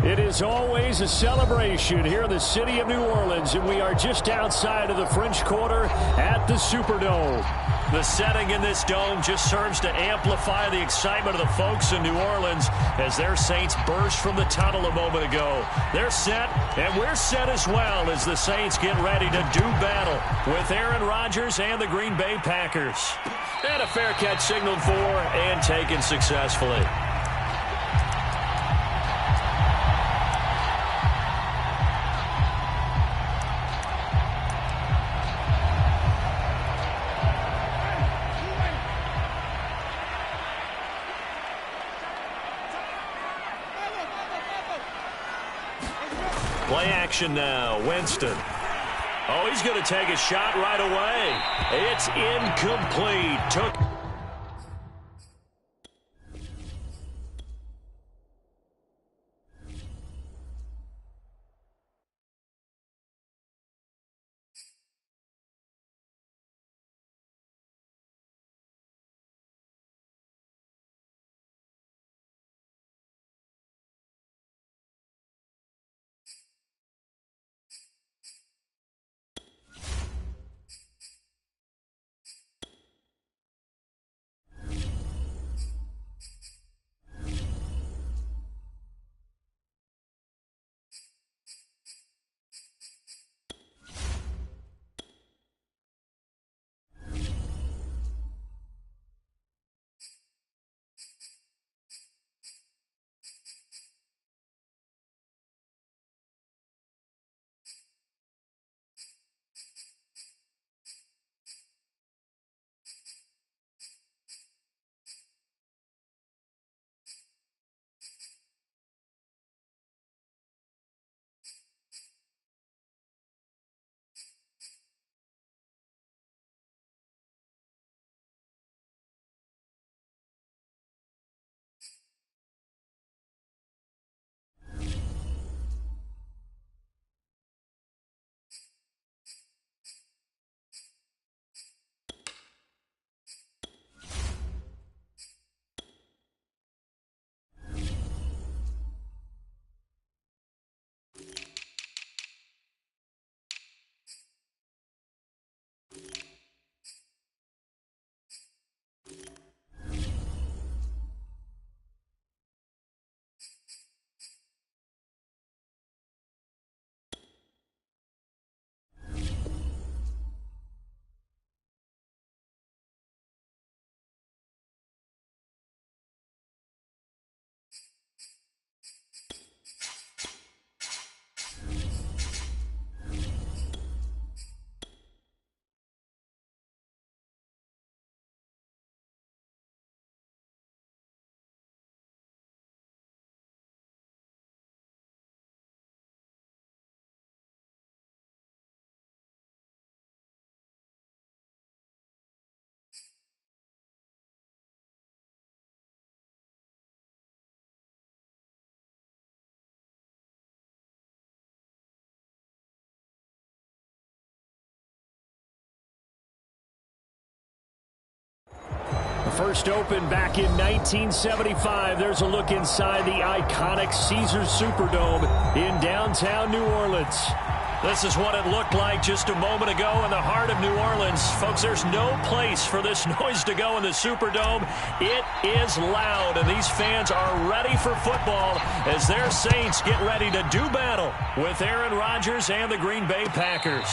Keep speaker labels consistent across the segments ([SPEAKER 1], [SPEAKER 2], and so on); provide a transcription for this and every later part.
[SPEAKER 1] It is always a celebration here in the city of New Orleans, and we are just outside of the French Quarter at the Superdome. The setting in this dome just serves to amplify the excitement of the folks in New Orleans as their Saints burst from the tunnel a moment ago. They're set, and we're set as well as the Saints get ready to do battle with Aaron Rodgers and the Green Bay Packers. And a fair catch signaled for and taken successfully. Play action now. Winston. Oh, he's going to take a shot right away. It's incomplete. First opened back in 1975. There's a look inside the iconic Caesars Superdome in downtown New Orleans. This is what it looked like just a moment ago in the heart of New Orleans. Folks, there's no place for this noise to go in the Superdome. It is loud, and these fans are ready for football as their Saints get ready to do battle with Aaron Rodgers and the Green Bay Packers.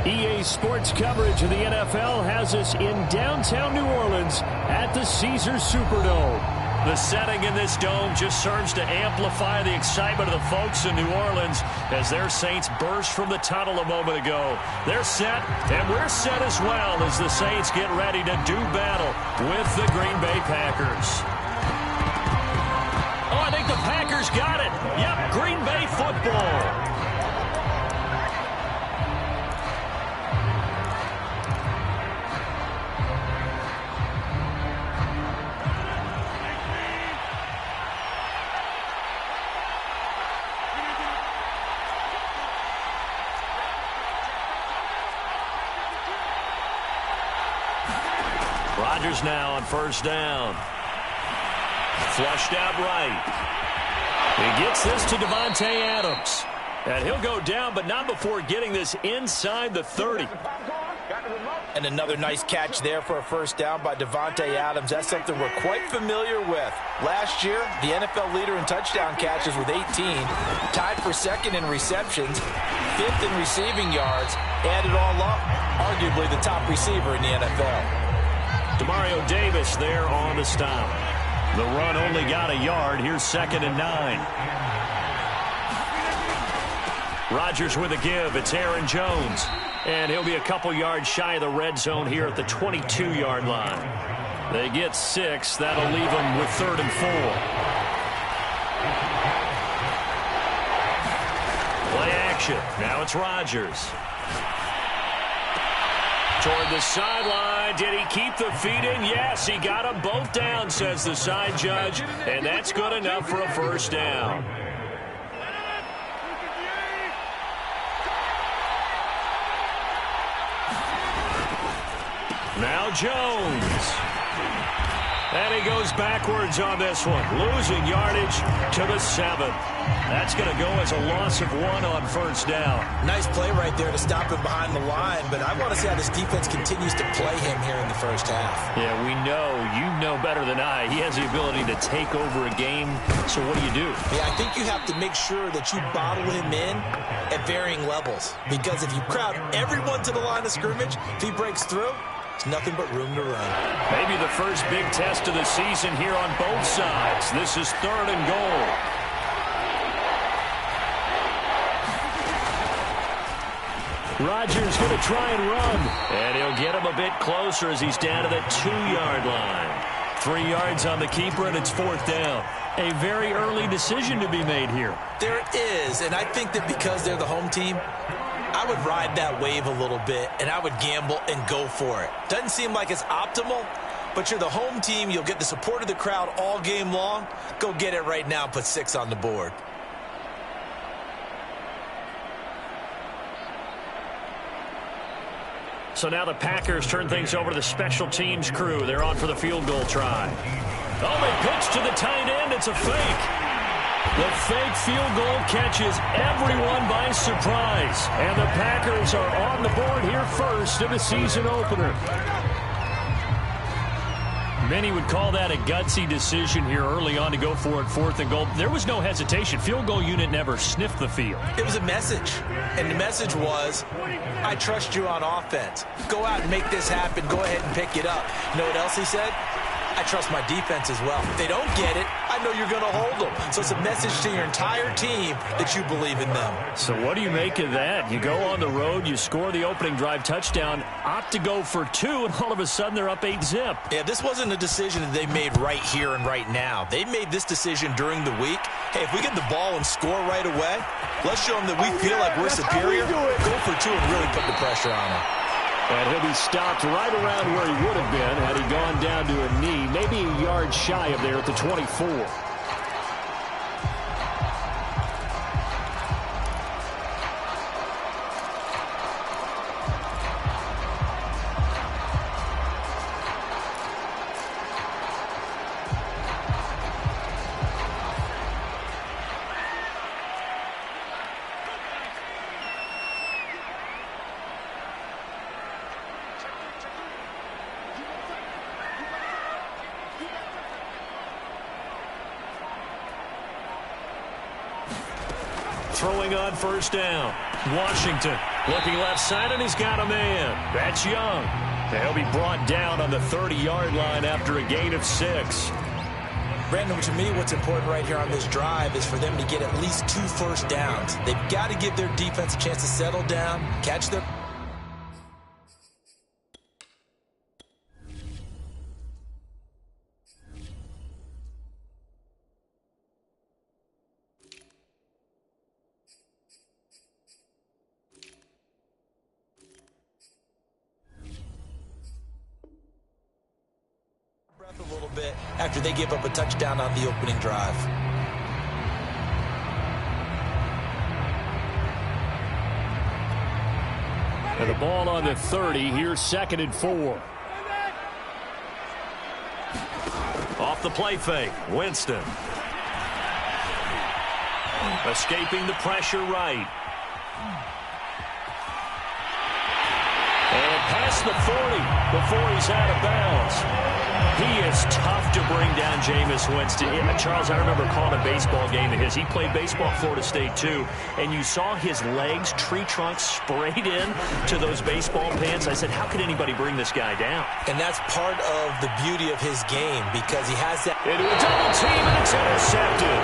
[SPEAKER 1] EA Sports coverage of the NFL has us in downtown New Orleans at the Caesars Superdome. The setting in this dome just serves to amplify the excitement of the folks in New Orleans as their Saints burst from the tunnel a moment ago. They're set, and we're set as well as the Saints get ready to do battle with the Green Bay Packers. Oh, I think the Packers got it. Yep, Green Bay football. Rodgers now on first down. Flushed out right. He gets this to Davante Adams. And he'll go down, but not before getting this inside the 30.
[SPEAKER 2] And another nice catch there for a first down by Davante Adams. That's something we're quite familiar with. Last year, the NFL leader in touchdown catches with 18. Tied for second in receptions. Fifth in receiving yards. Add it all up, arguably the top receiver in the NFL.
[SPEAKER 1] Demario Davis there on the stop. The run only got a yard. Here's 2nd and 9. Rodgers with a give. It's Aaron Jones. And he'll be a couple yards shy of the red zone here at the 22-yard line. They get 6. That'll leave them with 3rd and 4. Play action. Now it's Rodgers. Toward the sideline. Did he keep the feet in? Yes, he got them both down, says the side judge. And that's good enough for a first down. Now Jones. And he goes backwards on this one. Losing yardage to the 7. That's going to go as a loss of 1 on first down.
[SPEAKER 2] Nice play right there to stop him behind the line, but I want to see how this defense continues to play him here in the first half.
[SPEAKER 1] Yeah, we know. You know better than I. He has the ability to take over a game, so what do?
[SPEAKER 2] Yeah, I think you have to make sure that you bottle him in at varying levels, because if you crowd everyone to the line of scrimmage, if he breaks through, it's nothing but room to run. Maybe
[SPEAKER 1] the first big test of the season here on both sides. This is 3rd and goal. Rodgers going to try and run. And he'll get him a bit closer as he's down to the 2-yard line. 3 yards on the keeper, and it's 4th down. A very early decision to be made here.
[SPEAKER 2] There is, and I think that because they're the home team, I would ride that wave a little bit, and I would gamble and go for it. Doesn't seem like it's optimal, but you're the home team. You'll get the support of the crowd all game long. Go get it right now. Put 6 on the board.
[SPEAKER 1] So now the Packers turn things over to the special teams crew. They're on for the field goal try. Oh, they pitch to the tight end. It's a fake. The fake field goal catches everyone by surprise. And the Packers are on the board here first in the season opener. Many would call that a gutsy decision here early on to go for it 4th and goal. There was no hesitation. Field goal unit never sniffed the field.
[SPEAKER 2] It was a message. And the message was, I trust you on offense. Go out and make this happen. Go ahead and pick it up. You know what else he said? I trust my defense as well. If they don't get it, I know you're going to hold them. So it's a message to your entire team that you believe in them.
[SPEAKER 1] So what do you make of that? You go on the road, you score the opening drive touchdown, opt to go for 2, and all of a sudden they're up 8-zip.
[SPEAKER 2] Yeah, this wasn't a decision that they made right here and right now. They made this decision during the week. Hey, if we get the ball and score right away, let's show them that we feel like we're superior. Go for 2 and really put the pressure on them.
[SPEAKER 1] And he'll be stopped right around where he would have been had he gone down to a knee, maybe a yard shy of there at the 24. Throwing on first down, Washington. Looking left side, and he's got a man. That's Young. He'll be brought down on the 30-yard line after a gain of 6.
[SPEAKER 2] Brandon, to me, what's important right here on this drive is for them to get at least 2 first downs. They've got to give their defense a chance to settle down, catch their... a little bit after they give up a touchdown on the opening drive.
[SPEAKER 1] And the ball on the 30. Here's 2nd and 4. Off the play fake. Winston. Escaping the pressure right. And past the 40 before he's out of bounds. He is tough to bring down Jameis Winston. Charles, I remember calling a baseball game of his. He played baseball at Florida State, too. And you saw his legs, tree trunks sprayed in to those baseball pins. I said, how could anybody bring this guy down?
[SPEAKER 2] And that's part of the beauty of his game because he has that...
[SPEAKER 1] Into a double team, and it's intercepted.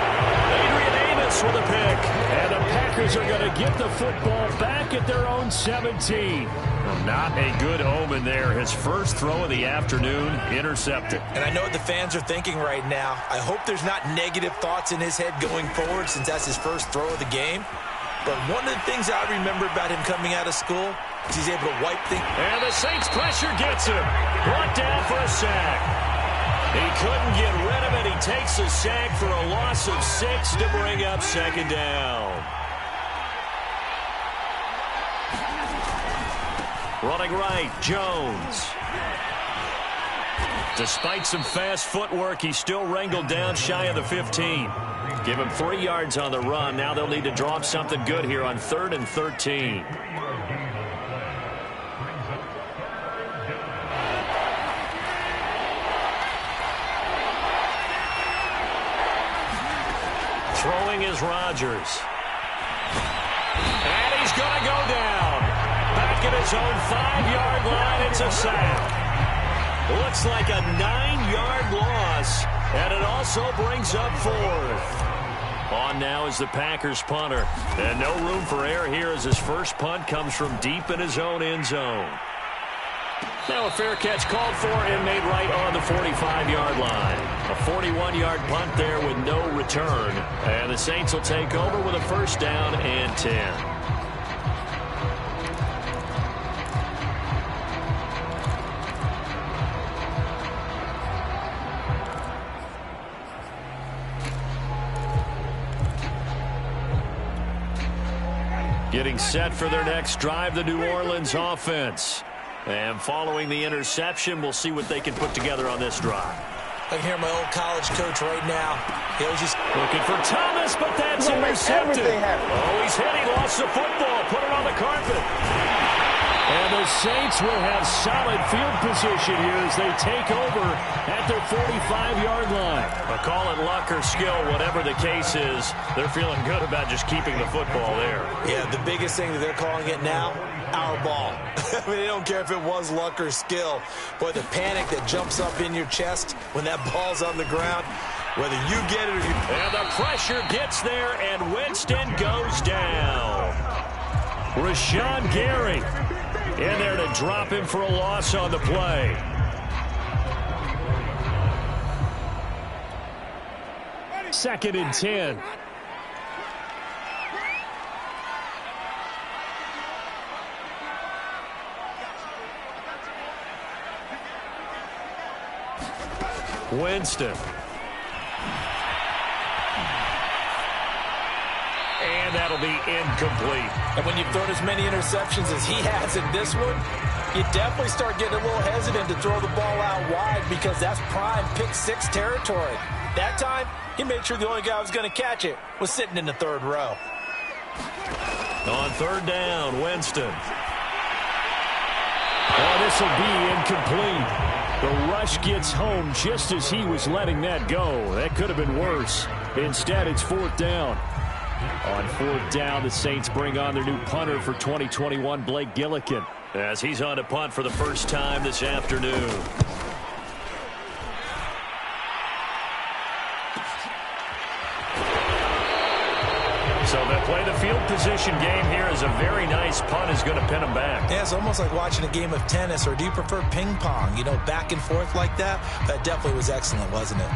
[SPEAKER 1] Adrian Amos with a pick. And the Packers are going to get the football back at their own 17. Well, not a good omen there. His first throw of the afternoon, intercepted.
[SPEAKER 2] And I know what the fans are thinking right now. I hope there's not negative thoughts in his head going forward since that's his first throw of the game. But one of the things I remember about him coming out of school is he's able to wipe things.
[SPEAKER 1] And the Saints pressure gets him. Brought down for a sack. He couldn't get rid of it. He takes a sack for a loss of 6 to bring up 2nd down. Running right, Jones. Despite some fast footwork, he's still wrangled down shy of the 15. Give him 3 yards on the run. Now they'll need to draw up something good here on 3rd and 13. Throwing is Rodgers. And he's going to go down. Back at his own 5-yard line, it's a sack. Looks like a 9-yard loss, and it also brings up 4th. On now is the Packers punter. And no room for error here as his first punt comes from deep in his own end zone. Now a fair catch called for and made right on the 45-yard line. A 41-yard punt there with no return. And the Saints will take over with a 1st down and 10. Getting set for their next drive, the New Orleans offense. And following the interception, we'll see what they can put together on this drive.
[SPEAKER 2] I can hear my old college coach right now. He was just
[SPEAKER 1] looking for Thomas, but that's intercepted. Oh, he's hit. He lost the football. Put it on the carpet. And the Saints will have solid field position here as they take over at their 45-yard line. But call it luck or skill, whatever the case is, they're feeling good about just keeping the football there.
[SPEAKER 2] Yeah, the biggest thing that they're calling it now, our ball. I mean, they don't care if it was luck or skill. Boy, the panic that jumps up in your chest when that ball's on the ground, whether you get it or you...
[SPEAKER 1] And the pressure gets there, and Winston goes down. Rashawn Gary in there to drop him for a loss on the play. Second and 10. Winston. And that'll be incomplete.
[SPEAKER 2] And when you've thrown as many interceptions as he has in this one, you definitely start getting a little hesitant to throw the ball out wide because that's prime pick 6 territory. That time, he made sure the only guy who was going to catch it was sitting in the 3rd row.
[SPEAKER 1] On 3rd down, Winston. Oh, this will be incomplete. The rush gets home just as he was letting that go. That could have been worse. Instead, it's 4th down. On fourth down, the Saints bring on their new punter for 2021, Blake Gillikin, as he's on to punt for the first time this afternoon. So they play the field position game here as a very nice punt is going to pin them back.
[SPEAKER 2] Yeah, it's almost like watching a game of tennis, or do you prefer ping pong? You know, back and forth like that? That definitely was excellent, wasn't it?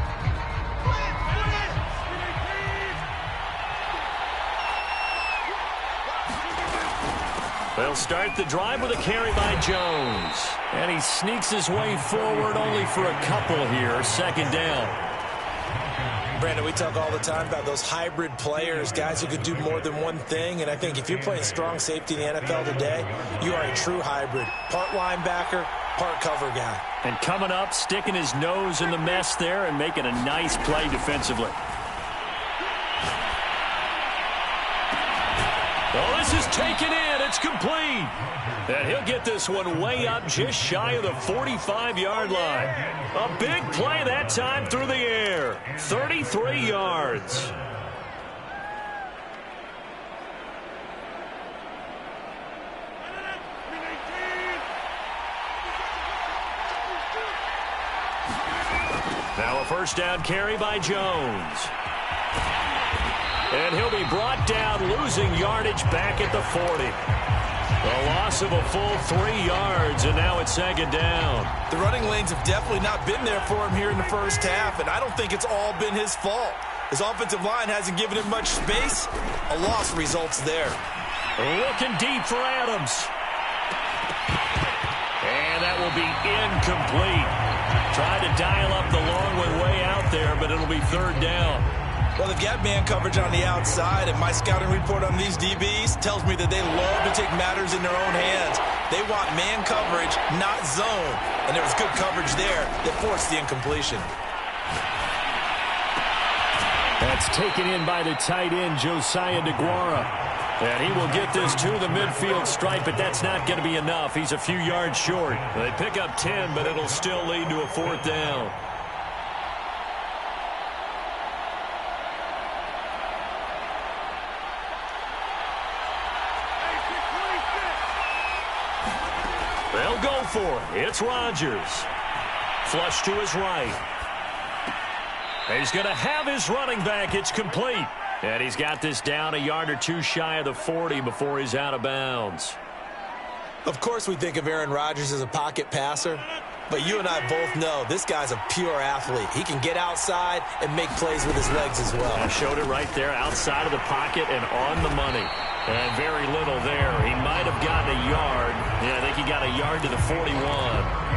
[SPEAKER 1] They'll start the drive with a carry by Jones. And he sneaks his way forward only for a couple here. Second down.
[SPEAKER 2] Brandon, we talk all the time about those hybrid players, guys who could do more than one thing. And I think if you're playing strong safety in the NFL today, you are a true hybrid. Part linebacker, part cover guy.
[SPEAKER 1] And coming up, sticking his nose in the mess there and making a nice play defensively. Oh, this is taken in. It's complete. And he'll get this one way up just shy of the 45-yard line. A big play that time through the air. 33 yards. Now a first down carry by Jones. And he'll be brought down, losing yardage back at the 40. A loss of a full 3 yards, and now it's second down.
[SPEAKER 2] The running lanes have definitely not been there for him here in the first half, and I don't think it's all been his fault. His offensive line hasn't given him much space. A loss results there.
[SPEAKER 1] Looking deep for Adams. And that will be incomplete. Tried to dial up the long one way out there, but it'll be third down.
[SPEAKER 2] Well, they've got man coverage on the outside, and my scouting report on these DBs tells me that they love to take matters in their own hands. They want man coverage, not zone. And there was good coverage there that forced the incompletion.
[SPEAKER 1] That's taken in by the tight end, Josiah DeGuara. And he will get this to the midfield stripe, but that's not going to be enough. He's a few yards short. They pick up 10, but it'll still lead to a fourth down. They'll go for it. It's Rodgers. Flush to his right. He's going to have his running back. It's complete. And he's got this down a yard or two shy of the 40 before he's out of bounds.
[SPEAKER 2] Of course we think of Aaron Rodgers as a pocket passer, but you and I both know this guy's a pure athlete. He can get outside and make plays with his legs as well.
[SPEAKER 1] I showed it right there, outside of the pocket and on the money. And very little there. He might have gotten a yard. Yeah, I think he got a yard to the 41.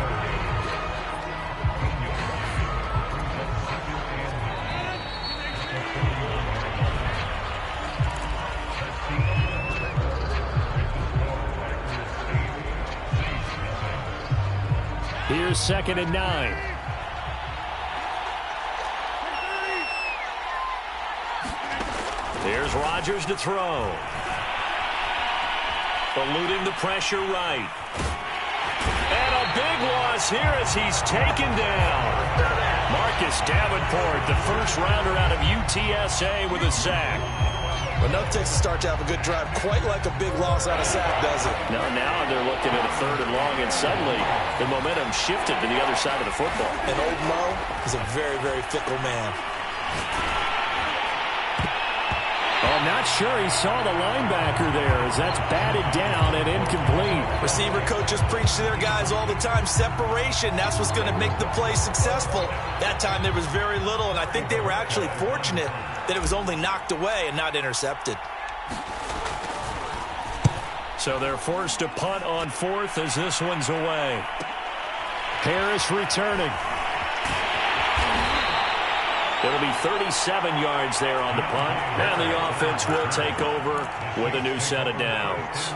[SPEAKER 1] Here's 2nd and 9. Here's Rodgers to throw. Eluding the pressure right. And a big loss here as he's taken down. Marcus Davenport, the first rounder out of UTSA, with a sack.
[SPEAKER 2] But no takes to start to have a good drive, quite like a big loss out of sack, does it?
[SPEAKER 1] Now they're looking at a 3rd and long, and suddenly the momentum shifted to the other side of the football.
[SPEAKER 2] And old Mo is a very, very fickle man.
[SPEAKER 1] I'm not sure he saw the linebacker there, as that's batted down and incomplete.
[SPEAKER 2] Receiver coaches preach to their guys all the time. Separation, that's what's going to make the play successful. That time there was very little, and I think they were actually fortunate that it was only knocked away and not intercepted.
[SPEAKER 1] So they're forced to punt on 4th as this one's away. Harris returning. It'll be 37 yards there on the punt, and the offense will take over with a new set of downs.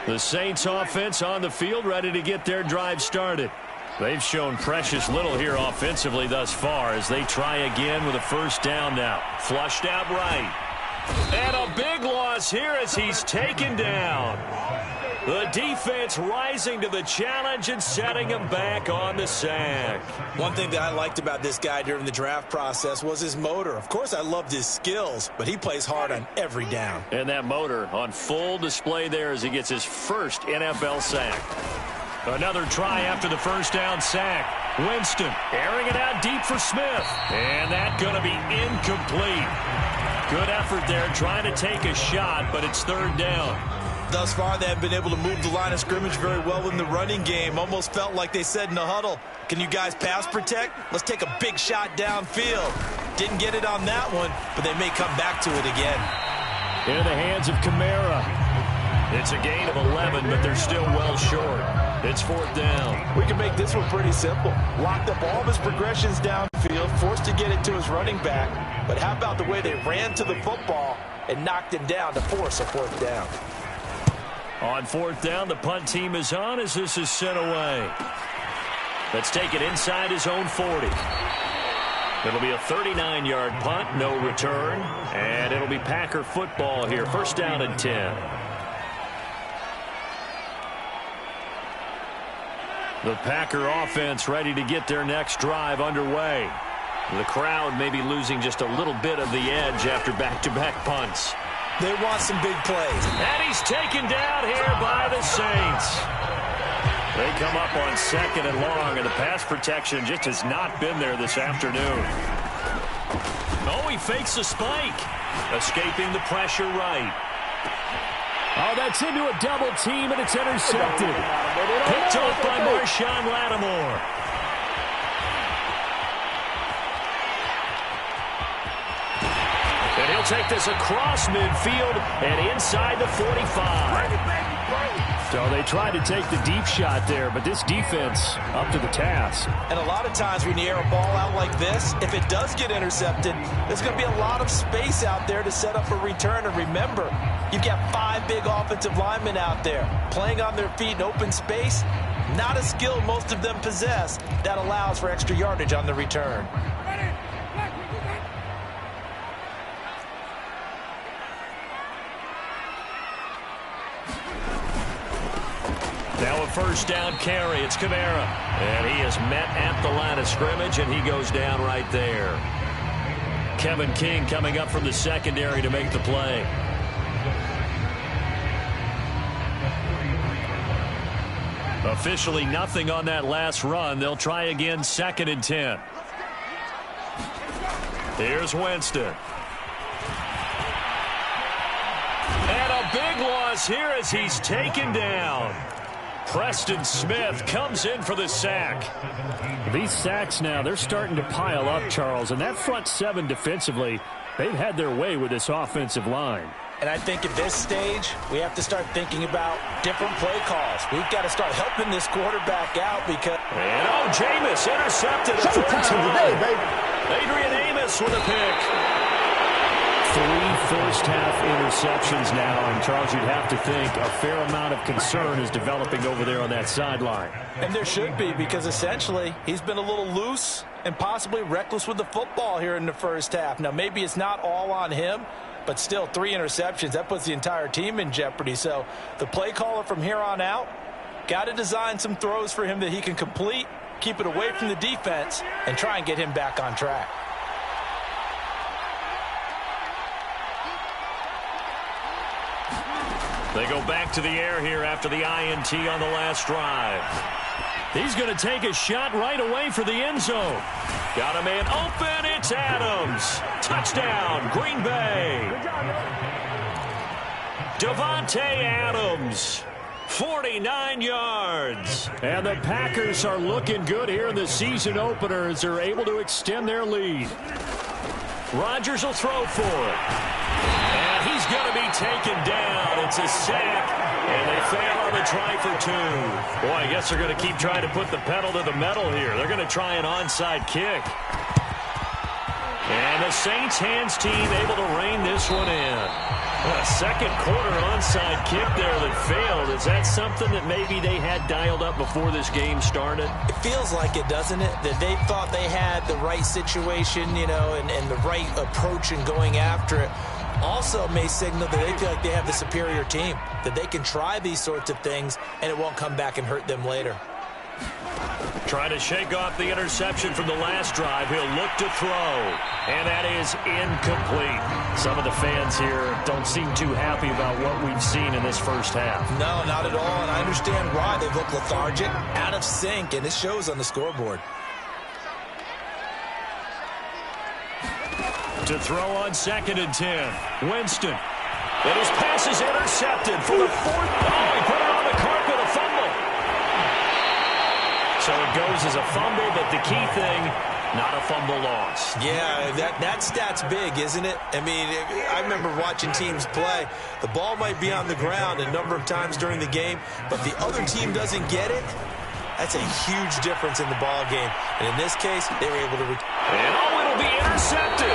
[SPEAKER 1] The Saints offense on the field, ready to get their drive started. They've shown precious little here offensively thus far as they try again with a first down now. Flushed out right. And a big loss here as he's taken down. The defense rising to the challenge and setting him back on the sack.
[SPEAKER 2] One thing that I liked about this guy during the draft process was his motor. Of course, I loved his skills, but he plays hard on every down.
[SPEAKER 1] And that motor on full display there as he gets his first NFL sack. Another try after the first down sack. Winston airing it out deep for Smith. And that's going to be incomplete. Good effort there trying to take a shot, but it's third down.
[SPEAKER 2] Thus far, they have been able to move the line of scrimmage very well in the running game. Almost felt like they said in the huddle, can you guys pass protect? Let's take a big shot downfield. Didn't get it on that one, but they may come back to it again.
[SPEAKER 1] In the hands of Kamara. It's a gain of 11, but they're still well short. It's fourth down.
[SPEAKER 2] We can make this one pretty simple. Locked up all of his progressions downfield, forced to get it to his running back. But how about the way they ran to the football and knocked him down to force a fourth down?
[SPEAKER 1] On fourth down, the punt team is on as this is sent away. Let's take it inside his own 40. It'll be a 39-yard punt, no return. And it'll be Packer football here. First down and 10. The Packer offense ready to get their next drive underway. The crowd may be losing just a little bit of the edge after back-to-back punts.
[SPEAKER 2] They want some big plays.
[SPEAKER 1] And he's taken down here by the Saints. They come up on second and long, and the pass protection just has not been there this afternoon. Oh, he fakes a spike. Escaping the pressure right. Oh, that's into a double team, and it's intercepted. Picked off by Marshawn Lattimore. And he'll take this across midfield and inside the 45. So they tried to take the deep shot there, but this defense up to the task.
[SPEAKER 2] And a lot of times when you air a ball out like this, if it does get intercepted, there's going to be a lot of space out there to set up a return. And remember, you've got 5 big offensive linemen out there playing on their feet in open space. Not a skill most of them possess that allows for extra yardage on the return.
[SPEAKER 1] Now a first down carry. It's Kamara. And he is met at the line of scrimmage, and he goes down right there. Kevin King coming up from the secondary to make the play. Officially nothing on that last run. They'll try again second and 10. Here's Winston. And a big loss here as he's taken down. Preston Smith comes in for the sack. These sacks now, they're starting to pile up, Charles. And that front seven defensively, they've had their way with this offensive line.
[SPEAKER 2] And I think at this stage, we have to start thinking about different play calls. We've got to start helping this quarterback out because...
[SPEAKER 1] And Jameis intercepted.
[SPEAKER 3] Today, baby.
[SPEAKER 1] Adrian Amos with a pick. 3 first-half interceptions now, and Charles, you'd have to think a fair amount of concern is developing over there on that sideline.
[SPEAKER 2] And there should be, because essentially he's been a little loose and possibly reckless with the football here in the first half. Now, maybe it's not all on him, but still 3 interceptions. That puts the entire team in jeopardy. So the play caller from here on out got to design some throws for him that he can complete, keep it away from the defense, and try and get him back on track.
[SPEAKER 1] They go back to the air here after the INT on the last drive. He's going to take a shot right away for the end zone. Got a man open. It's Adams. Touchdown, Green Bay. Davante Adams, 49 yards. And the Packers are looking good here in the season opener as they're able to extend their lead. Rodgers will throw for it. And he's going to be taken down. It's a sack, and they fail on the try for 2. Boy, I guess they're going to keep trying to put the pedal to the metal here. They're going to try an onside kick. And the Saints hands team able to rein this one in. A second quarter onside kick there that failed. Is that something that maybe they had dialed up before this game started?
[SPEAKER 2] It feels like it, doesn't it? That they thought they had the right situation, you know, and the right approach in going after it. Also may signal that they feel like they have the superior team, that they can try these sorts of things and it won't come back and hurt them later.
[SPEAKER 1] Trying to shake off the interception from the last drive. He'll look to throw. And that is incomplete. Some of the fans here don't seem too happy about what we've seen in this first half.
[SPEAKER 2] No, not at all. And I understand why. They look lethargic, out of sync, and it shows on the scoreboard.
[SPEAKER 1] To throw on 2nd and 10. Winston. And his pass is intercepted for the 4th. Oh, he put it on the carpet, a fumble. So it goes as a fumble, but the key thing, not a fumble loss.
[SPEAKER 2] Yeah, that stat's big, isn't it? I mean, I remember watching teams play. The ball might be on the ground a number of times during the game, but the other team doesn't get it. That's a huge difference in the ball game. And in this case, they were able to...
[SPEAKER 1] And it'll be intercepted.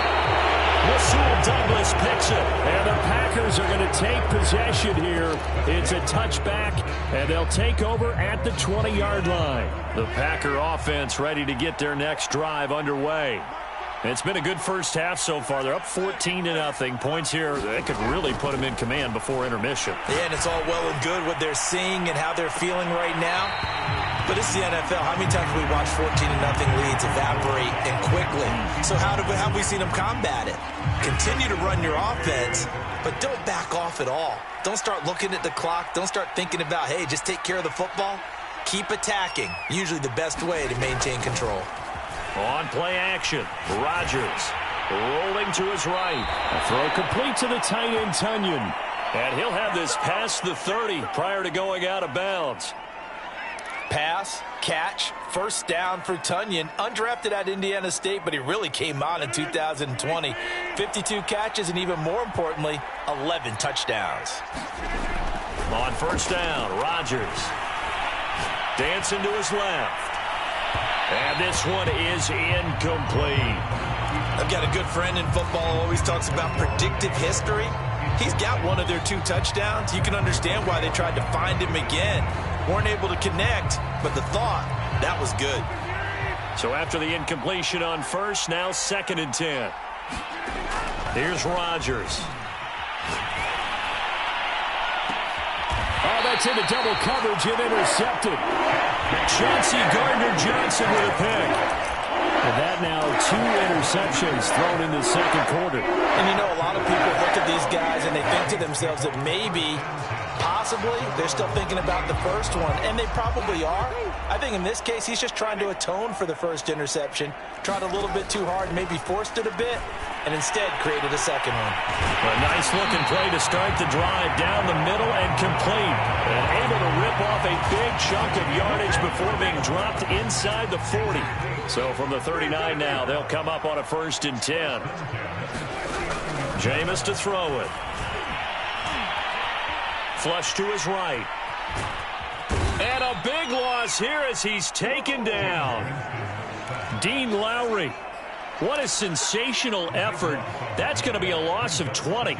[SPEAKER 1] Rasul Douglas picks it. And the Packers are going to take possession here. It's a touchback, and they'll take over at the 20-yard line. The Packer offense ready to get their next drive underway. It's been a good first half so far. They're up 14-0. Points here that could really put them in command before intermission.
[SPEAKER 2] Yeah, and it's all well and good what they're seeing and how they're feeling right now. But it's the NFL. How many times have we watched 14-0 leads evaporate and quickly? So how have we seen them combat it? Continue to run your offense, but don't back off at all. Don't start looking at the clock. Don't start thinking about, hey, just take care of the football. Keep attacking. Usually the best way to maintain control.
[SPEAKER 1] On play action, Rodgers rolling to his right. A throw complete to the tight end, Tunyon. And he'll have this past the 30 prior to going out of bounds.
[SPEAKER 2] Pass, catch, first down for Tunyon. Undrafted at Indiana State, but he really came on in 2020. 52 catches, and even more importantly, 11 touchdowns.
[SPEAKER 1] On first down, Rodgers dancing to his left. And this one is incomplete.
[SPEAKER 2] I've got a good friend in football who always talks about predictive history. He's got one of their 2 touchdowns. You can understand why they tried to find him again. Weren't able to connect, but the thought, that was good.
[SPEAKER 1] So after the incompletion on first, now 2nd and 10. Here's Rodgers. Oh, that's into double coverage and intercepted. Chauncey Gardner-Johnson with a pick. And that now 2 interceptions thrown in the second quarter.
[SPEAKER 2] And you know, a lot of people look at these guys and they think to themselves that maybe, possibly, they're still thinking about the first one. And they probably are. I think in this case, he's just trying to atone for the first interception. Tried a little bit too hard, maybe forced it a bit, and instead created a second one.
[SPEAKER 1] A nice-looking play to start the drive down the middle and complete. And able to rip off a big chunk of yardage before being dropped inside the 40. So from the 39 now, they'll come up on a 1st and 10. Jameis to throw it. Flush to his right. And a big loss here as he's taken down. Dean Lowry. What a sensational effort. That's going to be a loss of 20.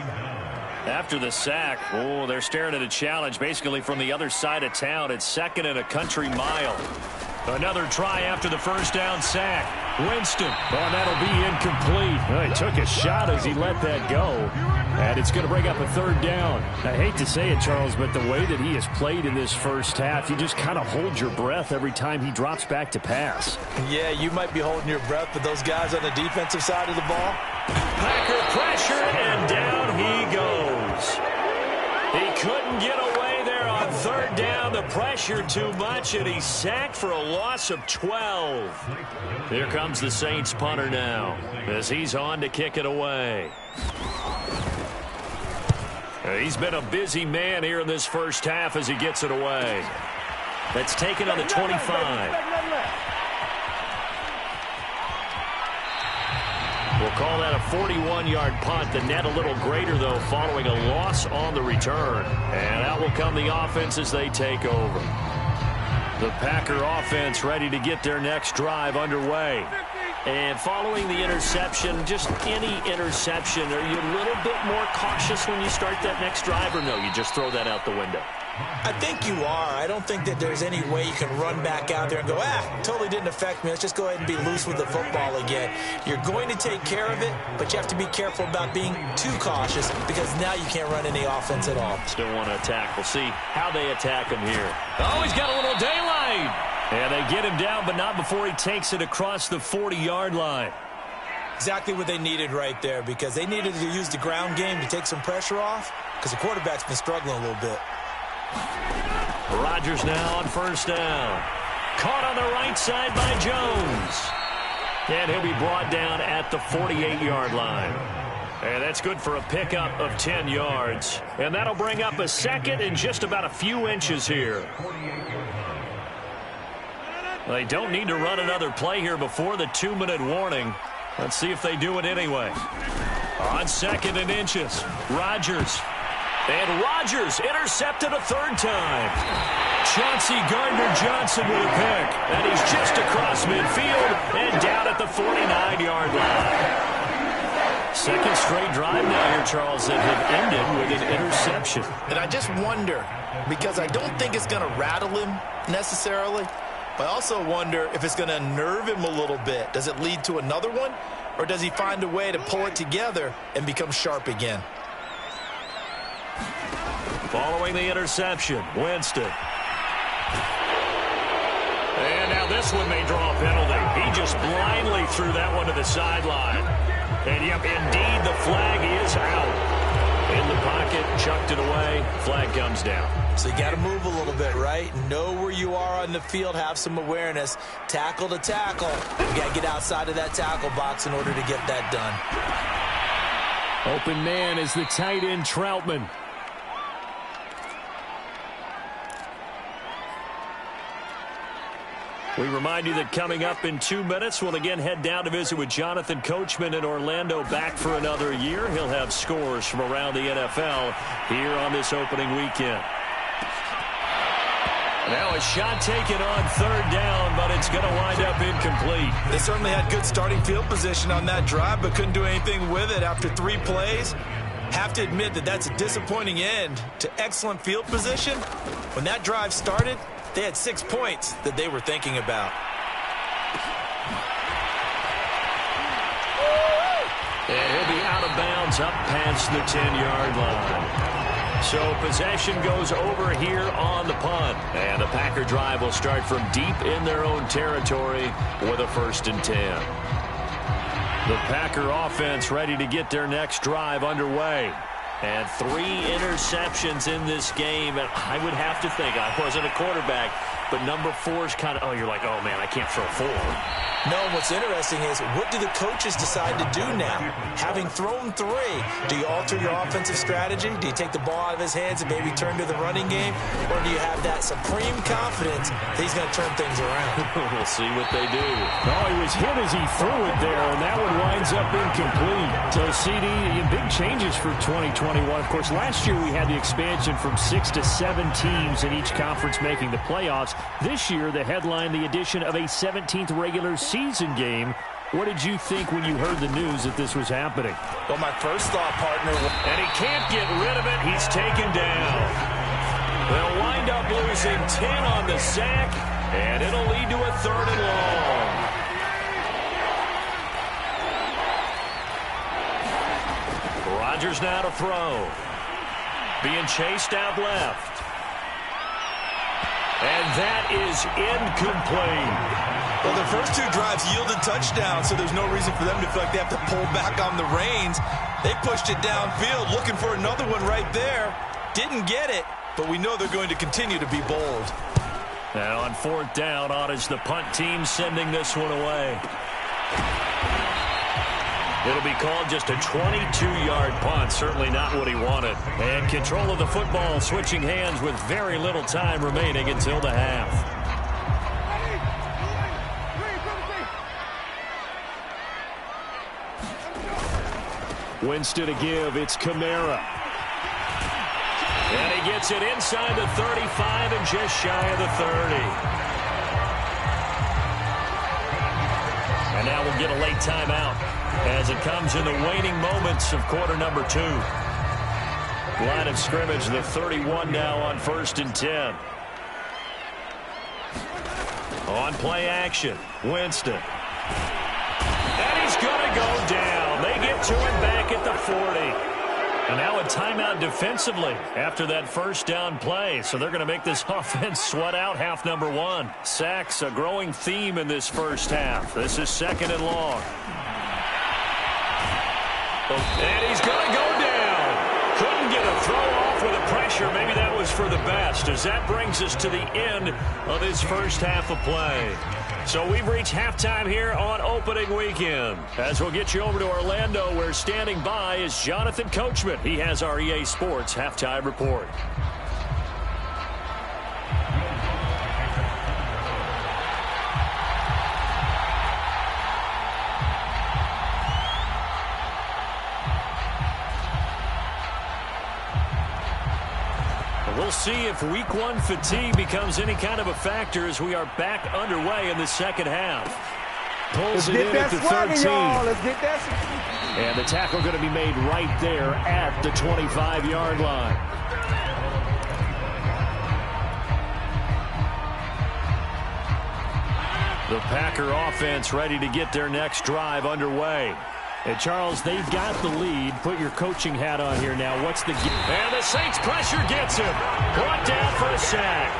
[SPEAKER 1] After the sack, oh, they're staring at a challenge basically from the other side of town. It's 2nd and a country mile. Another try after the first down sack. Winston. Oh, and that'll be incomplete. Well, he took a shot as he let that go. And it's going to bring up a 3rd down. I hate to say it, Charles, but the way that he has played in this first half, you just kind of hold your breath every time he drops back to pass.
[SPEAKER 2] Yeah, you might be holding your breath, but those guys on the defensive side of the ball.
[SPEAKER 1] Packer pressure, and down he goes. He couldn't get away there on 3rd down. The pressure too much, and he's sacked for a loss of 12. Here comes the Saints punter now as he's on to kick it away. He's been a busy man here in this first half as he gets it away. That's taken on the 25. We'll call that a 41-yard punt. The net a little greater, though, following a loss on the return. And out will come the offense as they take over. The Packer offense ready to get their next drive underway. And following the interception, just any interception, are you a little bit more cautious when you start that next drive, or no, you just throw that out the window?
[SPEAKER 2] I think you are. I don't think that there's any way you can run back out there and go, totally didn't affect me. Let's just go ahead and be loose with the football again. You're going to take care of it, but you have to be careful about being too cautious because now you can't run any offense at all.
[SPEAKER 1] Still want to attack. We'll see how they attack him here. Oh, he's got a little daylight. And they get him down, but not before he takes it across the 40-yard line.
[SPEAKER 2] Exactly what they needed right there, because they needed to use the ground game to take some pressure off because the quarterback's been struggling a little bit.
[SPEAKER 1] Rodgers now on first down. Caught on the right side by Jones. And he'll be brought down at the 48-yard line. And that's good for a pickup of 10 yards. And that'll bring up a second and just about a few inches here. They don't need to run another play here before the 2-minute warning. Let's see if they do it anyway. On second and inches, Rodgers. And Rodgers intercepted a third time. Chauncey Gardner-Johnson with a pick. And he's just across midfield and down at the 49-yard line. Second straight drive now here, Charles, that have ended with an interception.
[SPEAKER 2] And I just wonder, because I don't think it's going to rattle him necessarily, but I also wonder if it's going to unnerve him a little bit. Does it lead to another one? Or does he find a way to pull it together and become sharp again?
[SPEAKER 1] Following the interception, Winston. And now this one may draw a penalty. He just blindly threw that one to the sideline. And, yep, indeed, the flag is out. In the pocket, chucked it away, flag comes down.
[SPEAKER 2] So you got to move a little bit, right? Know where you are on the field, have some awareness. Tackle to tackle. You got to get outside of that tackle box in order to get that done.
[SPEAKER 1] Open man is the tight end, Troutman. We remind you that coming up in 2 minutes, we'll again head down to visit with Jonathan Coachman in Orlando, back for another year. He'll have scores from around the NFL here on this opening weekend. Now a shot taken on third down, but it's going to wind up incomplete.
[SPEAKER 2] They certainly had good starting field position on that drive, but couldn't do anything with it after 3 plays. Have to admit that that's a disappointing end to excellent field position. When that drive started, they had 6 points that they were thinking about.
[SPEAKER 1] And he'll be out of bounds up past the 10-yard line. So possession goes over here on the punt. And the Packer drive will start from deep in their own territory with a 1st and 10. The Packer offense ready to get their next drive underway. And 3 interceptions in this game. And I would have to think, I wasn't a quarterback, but number 4 is kind of, you're like, oh, man, I can't throw 4.
[SPEAKER 2] No, what's interesting is, what do the coaches decide to do now? Having thrown 3, do you alter your offensive strategy? Do you take the ball out of his hands and maybe turn to the running game? Or do you have that supreme confidence that he's going to turn things around?
[SPEAKER 1] We'll see what they do. Oh, he was hit as he threw it there, and that one winds up incomplete. So, CD, big changes for 2021. Of course, last year we had the expansion from 6 to 7 teams in each conference making the playoffs. This year, the headline, the addition of a 17th regular season game. What did you think when you heard the news that this was happening?
[SPEAKER 2] Well, my first thought, partner,
[SPEAKER 1] and he can't get rid of it. He's taken down. They'll wind up losing 10 on the sack, and it'll lead to a 3rd and long. Rodgers now to throw. Being chased out left. And that is incomplete.
[SPEAKER 2] Well, the first 2 drives yielded touchdowns, so there's no reason for them to feel like they have to pull back on the reins. They pushed it downfield, looking for another one right there. Didn't get it, but we know they're going to continue to be bold.
[SPEAKER 1] Now on 4th down, on is the punt team sending this one away. It'll be called just a 22-yard punt. Certainly not what he wanted. And control of the football switching hands with very little time remaining until the half. Winston to give. It's Kamara. And he gets it inside the 35 and just shy of the 30. And now we'll get a late timeout as it comes in the waning moments of quarter number 2. Line of scrimmage, the 31 now on 1st and 10. On play action, Winston. And he's going to go down. They get to him back at the 40. And now a timeout defensively after that first down play. So they're going to make this offense sweat out half number 1. Sacks, a growing theme in this first half. This is 2nd and long. And he's going to go down. Couldn't get a throw off with the pressure. Maybe that was for the best, as that brings us to the end of his first half of play. So we've reached halftime here on opening weekend. As we'll get you over to Orlando, where standing by is Jonathan Coachman. He has our EA Sports halftime report. We'll see if Week 1 fatigue becomes any kind of a factor as we are back underway in the second half. Pulls it in at the 13.
[SPEAKER 3] Let's get that.
[SPEAKER 1] And the tackle going to be made right there at the 25-yard line. The Packer offense ready to get their next drive underway. And, Charles, they've got the lead. Put your coaching hat on here now. What's the game? And the Saints pressure gets him. Brought down for a sack.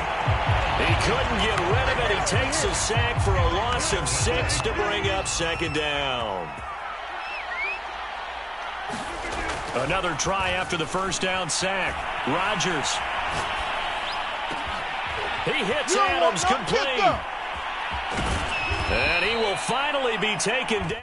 [SPEAKER 1] He couldn't get rid of it. He takes a sack for a loss of 6 to bring up 2nd down. Another try after the first down sack. Rodgers. He hits Adams complete. And he will finally be taken down.